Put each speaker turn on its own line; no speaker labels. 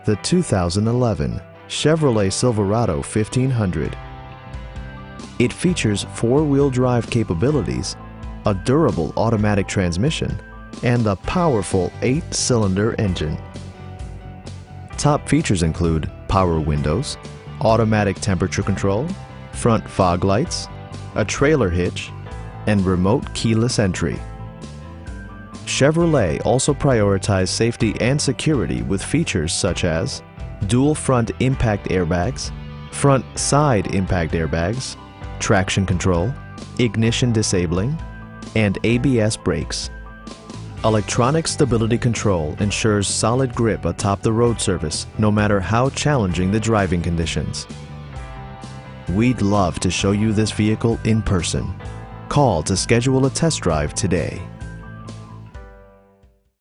the 2011 Chevrolet Silverado 1500. It features four-wheel drive capabilities, a durable automatic transmission, and a powerful 8-cylinder engine. Top features include power windows, automatic temperature control, front fog lights, a trailer hitch, and remote keyless entry. Chevrolet also prioritized safety and security with features such as dual front impact airbags, front side impact airbags, traction control, ignition disabling, and ABS brakes. Electronic stability control ensures solid grip atop the road surface no matter how challenging the driving conditions. We'd love to show you this vehicle in person. Call to schedule a test drive today.